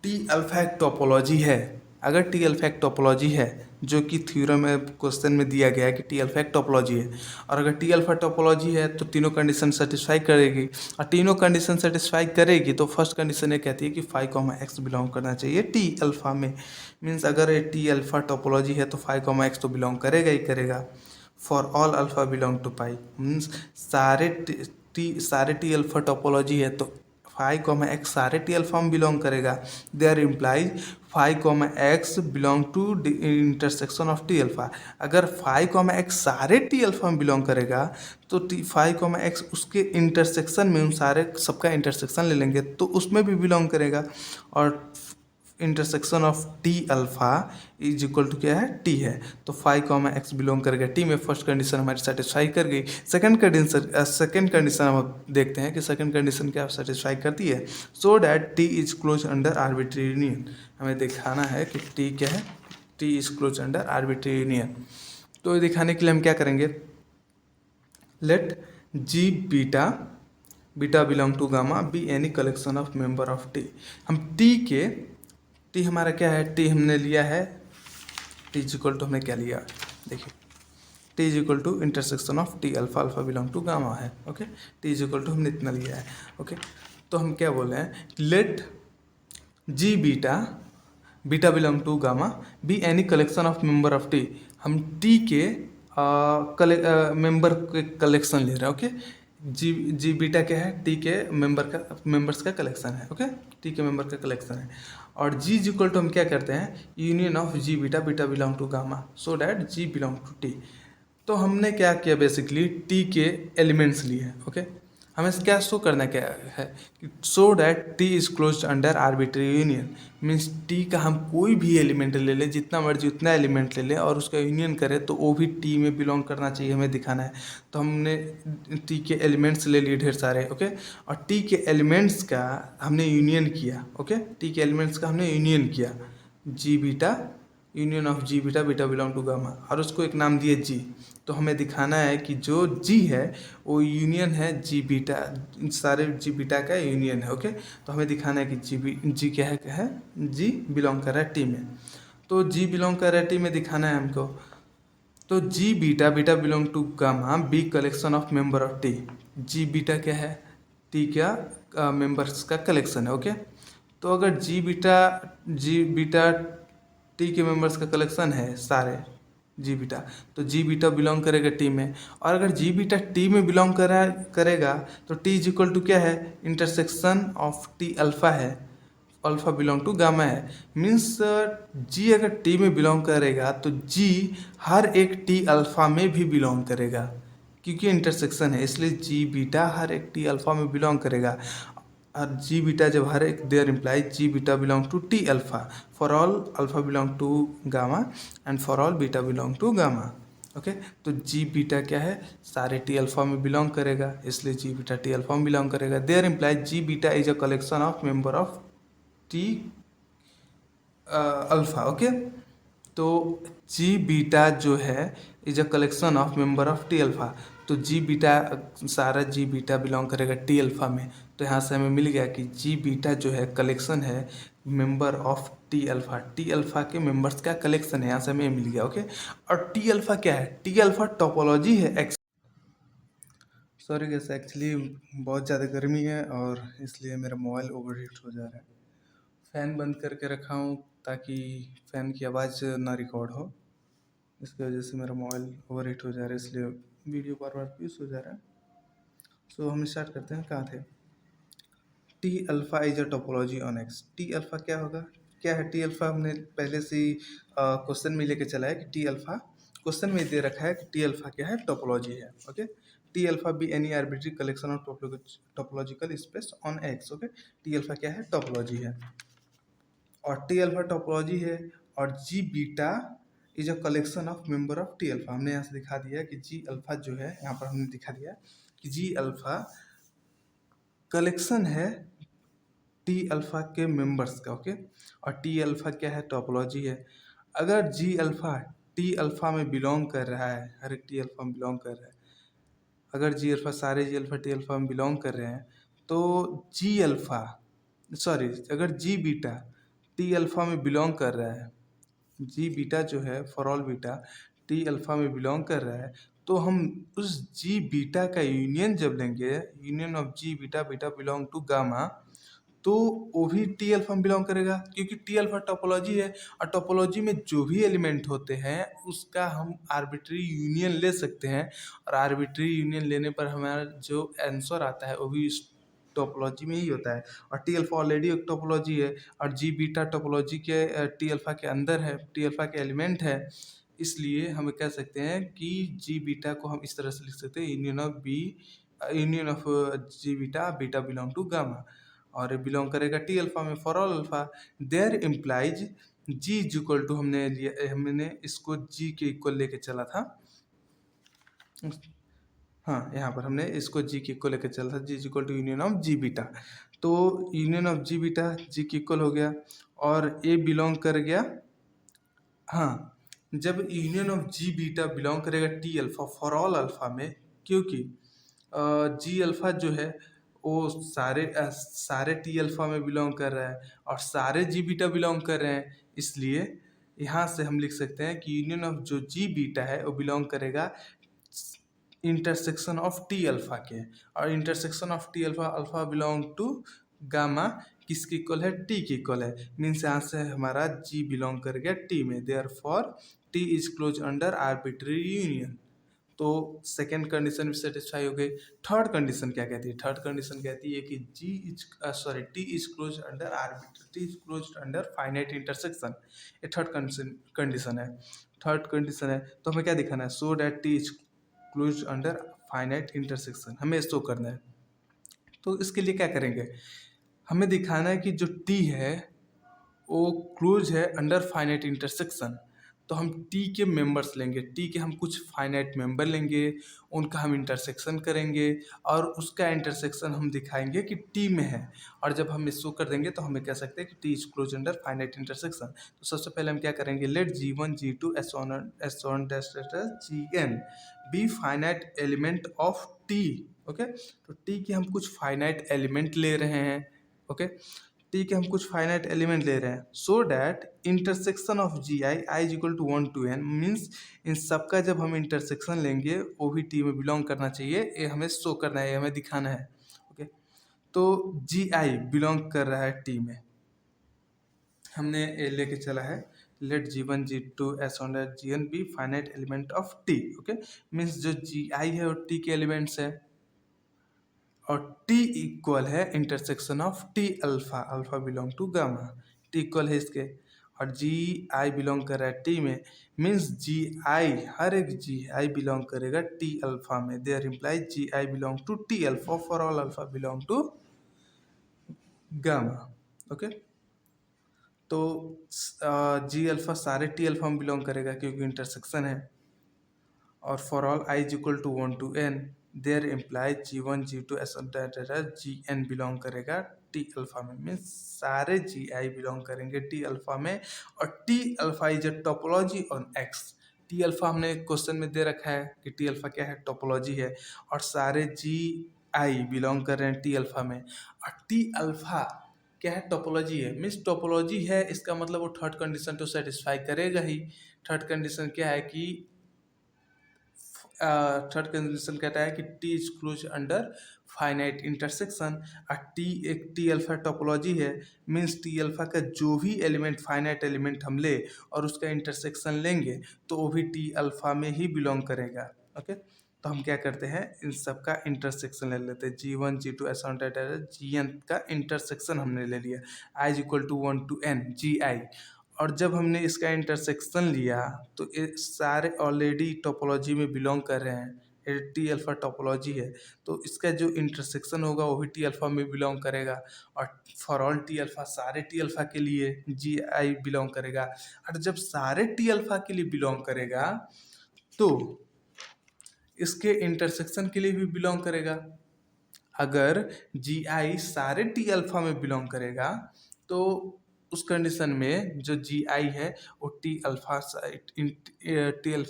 T alpha एक topology है, अगर T alpha एक टोपोलॉजी है जो कि थ्योरम में क्वेश्चन में दिया गया है कि टी अल्फ़ा एक टोपोलॉजी है, और अगर टी अल्फ़ा टोपोलॉजी है तो तीनों कंडीशन सेटिस्फाई करेगी, और तीनों कंडीशन सेटिस्फाई करेगी तो फर्स्ट कंडीशन ये कहती है कि फाइव कॉमा एक्स बिलोंग करना चाहिए टी अल्फ़ा में। मीन्स अगर ये टी अल्फ़ा टोपोलॉजी है तो फाइव कॉमा एक्स तो बिलोंग करेगा ही करेगा। For all alpha belong to pi, means सारे टी अल्फ़ा टोपोलॉजी है तो फाइव कॉमा एक्स सारे टी अल्फ़ा में बिलोंग करेगा। There implies five comma X belong to intersection of T alpha. अगर फाइव कॉमा एक्स सारे टी अल्फ़ा में belong करेगा तो टी फाइव कॉमा एक्स उसके इंटरसेक्शन में उन सारे सबका इंटरसेक्शन ले लेंगे तो उसमें भी बिलोंग करेगा। और intersection of T alpha is equal to क्या है? टी है, तो फाइव कॉमा एक्स बिलोंग करेगा टी में। फर्स्ट कंडीशन हमारी सेटिस्फाई कर गई। सेकंड कंडीशन हम देखते हैं कि सेकंड कंडीशन क्या सेटिस्फाई करती है, so that T is close under arbitrary union. हमें दिखाना है कि टी क्या है? T is close under arbitrary union. तो ये दिखाने के लिए हम क्या करेंगे, let G beta beta belong to gamma be any collection of member of T. हम टी के, टी हमारा क्या है? टी हमने लिया है, टी इज इक्वल टू हमने क्या लिया, देखिए T is equal to intersection of T alpha, alpha belong to gamma है। Okay, T is equal to हमने इतना लिया है। ओके, तो हम क्या बोल रहे हैं, let G beta beta belong to gamma be any collection of member of T. हम टी के मेंबर के कलेक्शन ले रहे हैं। ओके, जी जी बीटा क्या है? टी के मेंबर्स का कलेक्शन है। ओके, टी के मेंबर का कलेक्शन है। और जी इज इक्वल टू हम क्या करते हैं, union of G beta beta belong to gamma, so that G belong to T. तो हमने क्या किया, बेसिकली टी के एलिमेंट्स लिए। ओके, हमें क्या शो करना क्या है कि so that T is close under arbitrary union. Means T का हम कोई भी एलिमेंट ले लें, जितना मर्जी उतना एलिमेंट ले लें और उसका यूनियन करें तो वो भी टी में बिलोंग करना चाहिए, हमें दिखाना है। तो हमने टी के एलिमेंट्स ले लिए ढेर सारे। ओके, और टी के एलिमेंट्स का हमने यूनियन किया। ओके, टी के एलिमेंट्स का हमने यूनियन किया, G beta union of G beta beta belong to gamma, और उसको एक नाम दिए जी। तो हमें दिखाना है कि जो जी है वो यूनियन है जी बीटा, सारे जी बीटा का यूनियन है। ओके, तो हमें दिखाना है कि जी क्या है, जी बिलोंग कर रहा है टी में। तो जी बिलोंग कर रहा है टी में दिखाना है हमको। तो G beta beta belong to gamma be collection of member of T. G beta क्या है? टी क्या मेंबर्स का कलेक्शन है। ओके, तो अगर जी बीटा टी के मेंबर्स का कलेक्शन है सारे जी बीटा, तो जी बीटा बिलोंग करेगा टी में। और अगर जी बीटा टी में बिलोंग करेगा तो टी इज इक्वल टू क्या है? इंटरसेक्शन ऑफ टी अल्फा है, अल्फा बिलोंग टू गामा है। मीन्स जी अगर टी में बिलोंग करेगा तो जी हर एक टी अल्फा में भी बिलोंग करेगा, क्योंकि इंटरसेक्शन है इसलिए जी बीटा हर एक टी अल्फा में बिलोंग करेगा। और जी बीटा जब हर एक, there implies G beta belong to T alpha for all alpha belong to gamma and for all beta belong to gamma. Okay, तो जी बीटा क्या है? सारे टी अल्फा में बिलोंग करेगा, इसलिए जी बीटा टी अल्फा में belong करेगा। There implies G beta is a collection of member of T alpha. Okay, तो जी बीटा जो है is a collection of member of T alpha. तो G beta, सारा G beta belong करेगा T alpha में। तो यहाँ से हमें मिल गया कि जी बीटा जो है कलेक्शन है member of T alpha, T alpha के मेंबर्स का कलेक्शन है, यहाँ से हमें मिल गया। ओके, और टी अल्फा क्या है? टी अल्फा टोपोलॉजी है एक्स। सॉरी गैस, एक्चुअली बहुत ज़्यादा गर्मी है और इसलिए मेरा मोबाइल ओवर हीट हो जा रहा है। फ़ैन बंद करके रखा हूँ ताकि फ़ैन की आवाज़ ना रिकॉर्ड हो, इसकी वजह से मेरा मोबाइल ओवर हीट हो जा रहा है, इसलिए वीडियो बार बार पीस हो जा रहा है। सो हम स्टार्ट करते हैं, कहाँ थे। T alpha is a topology on x. T alpha क्या होगा, क्या है टी अल्फा, हमने पहले से ही क्वेश्चन में लेके चला है कि टी अल्फा, क्वेश्चन में दे रखा है कि टी अल्फा क्या है, टोपोलॉजी है। Okay, T alpha B any arbitrary collection of topological space on X. Okay, T alpha क्या है, टोपोलॉजी है, और टी अल्फा टोपोलॉजी है। और G beta is a collection of member of T alpha. हमने यहाँ से दिखा दिया कि जी अल्फा जो है, यहाँ पर हमने दिखा दिया कि जी अल्फा कलेक्शन है टी अल्फा के मेंबर्स का। ओके, और टी अल्फा क्या है, टोपोलॉजी है। अगर जी अल्फा टी अल्फा में बिलोंग कर रहा है, हर एक टी अल्फा में बिलोंग कर रहा है, अगर जी अल्फा, सारे जी अल्फा टी अल्फा में बिलोंग कर रहे हैं, तो जी अल्फा, सॉरी, अगर जी बीटा टी अल्फा में बिलोंग कर रहा है, जी बीटा जो है for all beta T alpha में बिलोंग कर रहा है, तो हम उस जी बीटा का यूनियन जब लेंगे, union of G beta, beta belong to gamma, तो वो भी टी अल्फा में बिलोंग करेगा, क्योंकि टी अल्फा टोपोलॉजी है। और टोपोलॉजी में जो भी एलिमेंट होते हैं उसका हम आर्बिट्री यूनियन ले सकते हैं, और आर्बिट्री यूनियन लेने पर हमारा जो आंसर आता है वो भी इस टोपोलॉजी में ही होता है। और टी अल्फा ऑलरेडी एक टोपोलॉजी है, और जी बीटा टोपोलॉजी के टी अल्फा के अंदर है, टी अल्फा के एलिमेंट है। इसलिए हम कह सकते हैं कि जी बीटा को हम इस तरह से लिख सकते हैं, union of B, union of G beta, beta belong to gamma, और बिलोंग करेगा टी अल्फा में for all alpha. There implies G is equal to, हमने लिया, हमने इसको जी के इक्वल लेके चला था। हाँ, यहाँ पर हमने इसको जी के इक्वल लेके चला था, G is equal to union of G beta. तो union of G beta G के इक्वल हो गया, और ए बिलोंग कर गया, हाँ, जब union of G beta belong करेगा T alpha for all alpha में, क्योंकि जी अल्फा जो है वो सारे टी अल्फा में बिलोंग कर रहा है, और सारे जी बीटा बिलोंग कर रहे हैं, इसलिए यहाँ से हम लिख सकते हैं कि यूनियन ऑफ जो जी बीटा है वो बिलोंग करेगा इंटरसेक्शन ऑफ टी अल्फा के, और intersection of T alpha, alpha belong to gamma, किसके इक्वल है, टी के इक्वल है। मीन्स यहाँ से हमारा जी बिलोंग कर गया टी में, therefore T is close under arbitrary union. तो सेकेंड कंडीशन भी सेटिस्फाई हो गई। थर्ड कंडीशन क्या कहती है, थर्ड कंडीशन कहती है कि G is sorry T is close under arbitrary, T is close under finite intersection. ये थर्ड कंडीशन है, थर्ड कंडीशन है। तो हमें क्या दिखाना है, so that T is close under finite intersection, हमें इसको करना है। तो इसके लिए क्या करेंगे, हमें दिखाना है कि जो टी है वो क्लोज है अंडर फाइनाइट इंटरसेक्शन। तो हम टी के मेंबर्स लेंगे, टी के हम कुछ फाइनाइट मेंबर लेंगे, उनका हम इंटरसेक्शन करेंगे, और उसका इंटरसेक्शन हम दिखाएंगे कि टी में है। और जब हम इसको कर देंगे तो हमें कह सकते हैं कि T is close under finite intersection. तो सबसे पहले हम क्या करेंगे, let G1 G2 S1 Gn be finite element of T. Okay, तो टी के हम कुछ फाइनाइट एलिमेंट ले रहे हैं। ओके, टी के हम कुछ फाइनाइट एलिमेंट ले रहे हैं, so that intersection of G I is equal to 1 to n, means इन सब का जब हम इंटरसेक्शन लेंगे वो भी टी में बिलोंग करना चाहिए, ये हमें शो करना है, ये हमें दिखाना है। ओके, तो जी आई बिलोंग कर रहा है टी में, हमने ये लेके चला है, let G1 G2 S1 Gn be finite element of T. Okay, means जो जी आई है वो टी के एलिमेंट्स है, और टी इक्वल है intersection of T alpha, alpha belong to gamma, T इक्वल है इसके, और जी आई बिलोंग कर रहा है टी में, मीन्स जी आई, हर एक जी आई बिलोंग करेगा टी अल्फा में, there implies G I belong to T alpha for all alpha belong to gamma. Okay, तो जी अल्फा सारे टी अल्फा में बिलोंग करेगा क्योंकि इंटरसेक्शन है, और for all I is equal to 1 to n, there implies G1 G2 Gn belong करेगा T alpha में, means सारे जी आई बिलोंग करेंगे टी अल्फा में, और T alpha is a topology on x. T alpha हमने question में दे रखा है कि टी अल्फा क्या है, टोपोलॉजी है, और सारे जी आई बिलोंग कर रहे हैं टी अल्फा में, और टी अल्फा क्या है, टोपोलॉजी है, मीन्स टोपोलॉजी है, इसका मतलब वो थर्ड कंडीशन तो सेटिस्फाई करेगा ही। थर्ड कंडीशन क्या है कि थर्ड कंडीशन कहता है कि T is close under finite intersection. T एक टी अल्फा टोपोलॉजी है, मीन्स टी अल्फा का जो भी एलिमेंट फाइनाइट एलिमेंट हम ले और उसका इंटरसेक्शन लेंगे तो वो भी टी अल्फा में ही बिलोंग करेगा। ओके, तो हम क्या करते हैं, इन सब का इंटरसेक्शन ले लेते हैं। G1 G2 ऐसा होता है, Gn का इंटरसेक्शन हमने ले लिया, i is equal to 1 to n Gi। और जब हमने इसका इंटरसेक्शन लिया तो ये सारे ऑलरेडी टोपोलॉजी में बिलोंग कर रहे हैं, ये टी अल्फा टोपोलॉजी है, तो इसका जो इंटरसेक्शन होगा वो भी टी अल्फा में बिलोंग करेगा। और फॉर ऑल टी अल्फा, सारे टी अल्फा के लिए जी आई बिलोंग करेगा। और जब सारे टी अल्फा के लिए बिलोंग करेगा तो इसके इंटरसेक्शन के लिए भी बिलोंग करेगा। अगर जी आई सारे टी अल्फा में बिलोंग करेगा तो उस कंडीशन में जो जी आई है वो टी अल्फा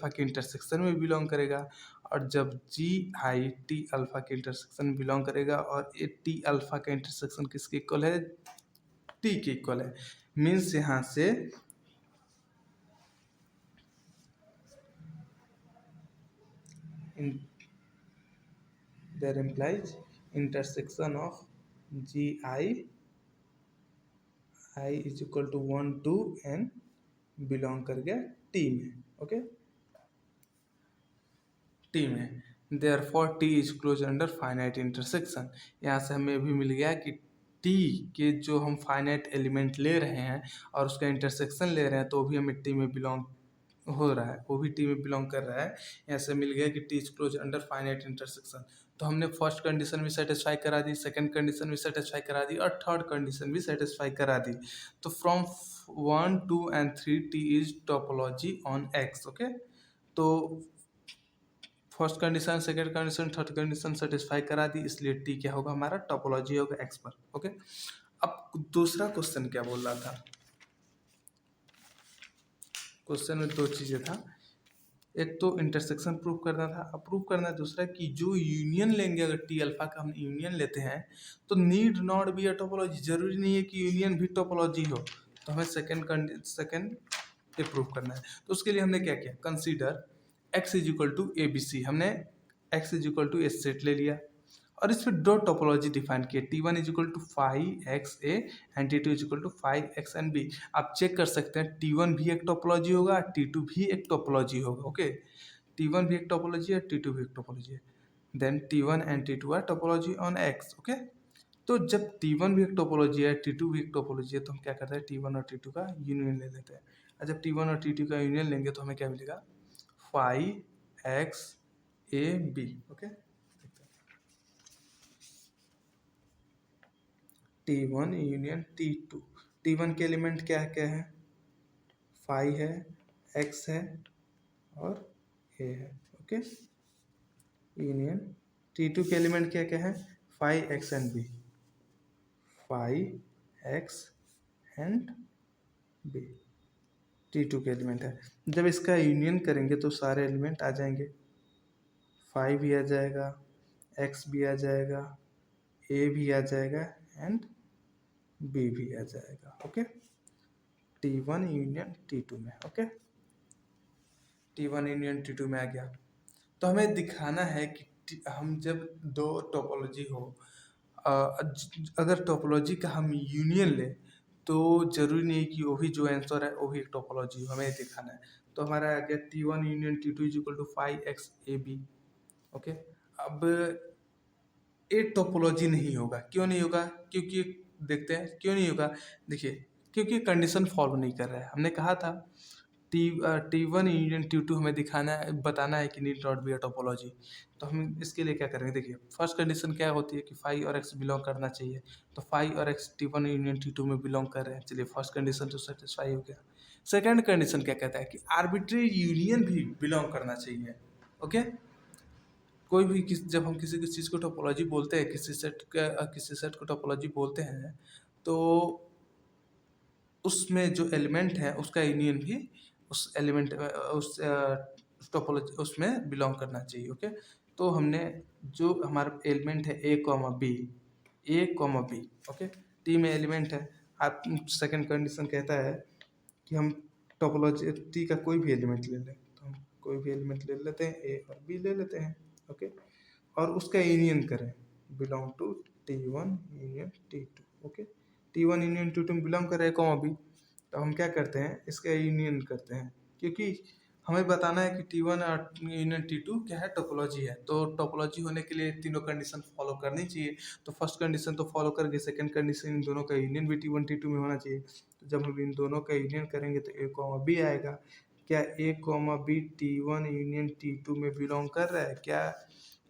के इंटरसेक्शन में बिलोंग करेगा। और जब जी आई टी अल्फा के इंटरसेक्शन में बिलोंग करेगा और ये टी अल्फा का इंटरसेक्शन किसके इक्वल है, टी के इक्वल है, मीन्स यहाँ से there implies intersection of gi I is equal to 1 to n belong कर गया टी में। ओके, टी में therefore T is close under finite intersection. यहाँ से हमें भी मिल गया कि टी के जो हम फाइनाइट एलिमेंट ले रहे हैं और उसका इंटरसेक्शन ले रहे हैं तो भी हमें टी में बिलोंग हो रहा है, वो भी टी में बिलोंग कर रहा है। यहाँ से मिल गया कि T is close under finite intersection. तो हमने फर्स्ट कंडीशन भी सेटिस्फाई करा दी, सेकंड कंडीशन भी सेटिस्फाई करा दी और थर्ड कंडीशन भी सेटिस्फाई करा दी। तो from 1 2 and 3 T is topology on X. Okay, तो first condition, second condition, third condition satisfy करा दी, इसलिए टी क्या होगा, हमारा टोपोलॉजी होगा एक्स पर। ओके, अब दूसरा क्वेश्चन क्या बोल रहा था, क्वेश्चन में दो चीज़ें था, एक तो इंटरसेक्शन प्रूव करना था, अब प्रूव करना है दूसरा कि जो यूनियन लेंगे, अगर टी अल्फा का हम यूनियन लेते हैं तो need not be a topology, जरूरी नहीं है कि यूनियन भी टोपोलॉजी हो। तो हमें सेकंड ये प्रूव करना है। तो उसके लिए हमने क्या किया, consider x is equal to A B C, हमने x is equal to a set ले लिया और इस पर दो टोपोलॉजी डिफाइन किए, T1 is equal to 5xa and T2 is equal to 5xnb। आप चेक कर सकते हैं T1 भी एक टोपोलॉजी होगा, T2 भी एक टोपोलॉजी होगा। ओके, T1 भी एक टोपोलॉजी है, T2 भी एक टोपोलॉजी है, then T1 and T2 are topology on x। Okay, तो जब T1 भी एक टोपोलॉजी है, T2 भी एक टोपोलॉजी है, तो हम क्या करते हैं, T1 और T2 का यूनियन ले लेते हैं। और जब T1 और T2 का यूनियन लेंगे तो हमें क्या मिलेगा, 5xab। Okay, T1 union T2, T1 के एलिमेंट क्या क्या है, 5 है, x है और a है। ओके, यूनियन T2 के एलिमेंट क्या क्या है, 5x and b, 5x and b T2 के एलिमेंट है। जब इसका यूनियन करेंगे तो सारे एलिमेंट आ जाएंगे, 5 भी आ जाएगा, x भी आ जाएगा, a भी आ जाएगा एंड b भी आ जाएगा। ओके, T1 यूनियन T2 में। ओके, T1 यूनियन T2 में आ गया। तो हमें दिखाना है कि हम जब दो टोपोलॉजी हो, अगर टोपोलॉजी का हम यूनियन ले तो जरूरी नहीं कि वो भी जो आंसर है वो भी एक टोपोलॉजी हो, हमें दिखाना है। तो हमारा आ गया T1 union T2 is equal to 5xab। Okay, अब ये टोपोलॉजी नहीं होगा, क्यों नहीं होगा, क्योंकि देखते हैं क्यों नहीं होगा। देखिए, क्योंकि कंडीशन फॉलो नहीं कर रहा है। हमने कहा था T1 यूनियन T2 हमें दिखाना है, बताना है कि need not be a topology. तो हम इसके लिए क्या करेंगे, देखिए फर्स्ट कंडीशन क्या होती है कि 5 और x बिलोंग करना चाहिए, तो 5 और x T1 यूनियन T2 में बिलोंग कर रहे हैं। चलिए, फर्स्ट कंडीशन तो सेटिस्फाई हो गया। सेकेंड कंडीशन क्या कहता है कि आर्बिट्री यूनियन भी बिलोंग करना चाहिए। ओके, कोई भी जब हम किसी चीज़ को टोपोलॉजी बोलते हैं, किसी सेट को टोपोलॉजी बोलते हैं, तो उसमें जो एलिमेंट है उसका यूनियन भी उस एलिमेंट उस टोपोलॉजी उसमें बिलोंग करना चाहिए। ओके, तो हमने जो हमारा एलिमेंट है ए कॉमा बी। ओके, टी में एलिमेंट है। आप सेकंड कंडीशन कहता है कि हम टोपोलॉजी टी का कोई भी एलिमेंट ले लें, तो हम कोई भी एलिमेंट ले लेते हैं, ए और बी ले लेते हैं, ओके, और उसका यूनियन करें, belong to T1 union T2, okay. T1 union T2 में बिलोंग कर रहे हैं कॉमा बी, तो हम क्या करते हैं, इसका यूनियन करते हैं, क्योंकि हमें बताना है कि T1 और यूनियन T2 क्या है, टोपोलॉजी है। तो टोपोलॉजी होने के लिए तीनों कंडीशन फॉलो करनी चाहिए। तो फर्स्ट कंडीशन तो फॉलो करके सेकंड कंडीशन इन दोनों का यूनियन भी T1 T2 में होना चाहिए। तो जब हम इन दोनों का यूनियन करेंगे तो ए कॉमा बी आएगा। क्या ए comma B T1 union T2 में बिलोंग कर रहा है? क्या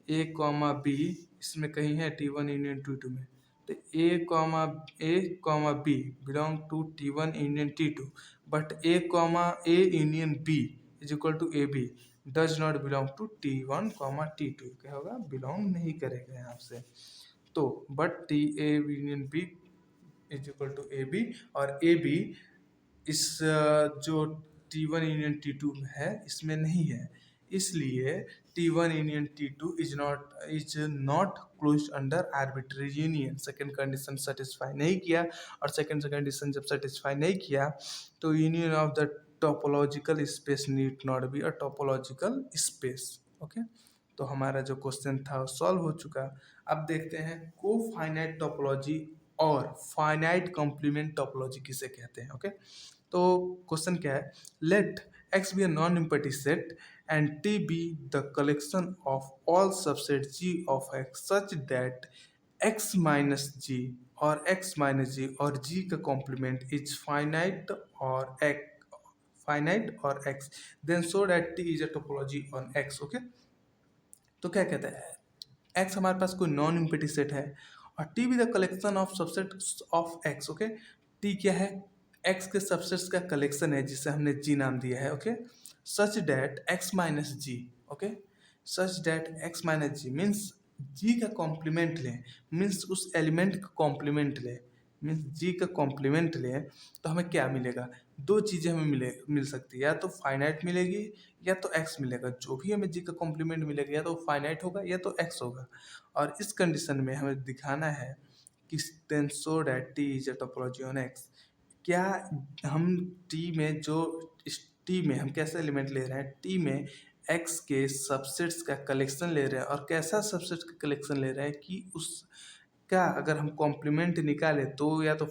ए कॉमा बी इसमें कहीं है T1 यूनियन T2 में? तो A comma B belong to T1 union T2, but A union B is equal to A B does not belong to T1 comma T2। क्या होगा? बिलोंग नहीं करेगा यहाँ से। तो but T A union B is equal to A B, और A B इस जो T1 यूनियन T2 है इसमें नहीं है, इसलिए T1 union T2 is not closed under arbitrary union. Second condition satisfy नहीं किया, और सेकंड कंडीशन जब सेटिस्फाई नहीं किया तो union of the topological space need not be a topological space, okay. तो हमारा जो क्वेश्चन था वो सॉल्व हो चुका। अब देखते हैं को फाइनाइट टोपोलॉजी और फाइनाइट कॉम्प्लीमेंट टोपोलॉजी किसे कहते हैं, ओके। तो क्वेश्चन क्या है, late x be a non-empty set and T be the collection of all subset G of x such that x minus G और x minus G और G का complement is finite or x, then show that T is a topology on x, okay। तो क्या कहता है, x हमारे पास कोई नॉन इम्पिटी सेट है और T भी the collection of subset of x, okay. T क्या है, x के सबसेट्स का कलेक्शन है जिसे हमने G नाम दिया है, okay. Such that x minus G, okay, such that x minus G means G का कॉम्प्लीमेंट लें, मीन्स उस एलिमेंट का कॉम्प्लीमेंट लें, मीन्स G का कॉम्प्लीमेंट लें तो हमें क्या मिलेगा, दो चीज़ें हमें मिल सकती है, या तो फाइनाइट मिलेगी या तो x मिलेगा। जो भी हमें G का कॉम्प्लीमेंट मिलेगा या तो फाइनाइट होगा या तो x होगा, और इस कंडीशन में हमें दिखाना है कि then so that T is a topology on x। क्या हम T में जो इस T में हम कैसा एलिमेंट ले रहे हैं, T में x के सबसेट्स का कलेक्शन ले रहे हैं, और कैसा सबसेट्स का कलेक्शन ले रहे हैं कि उसका अगर हम कॉम्प्लीमेंट निकालें तो या तो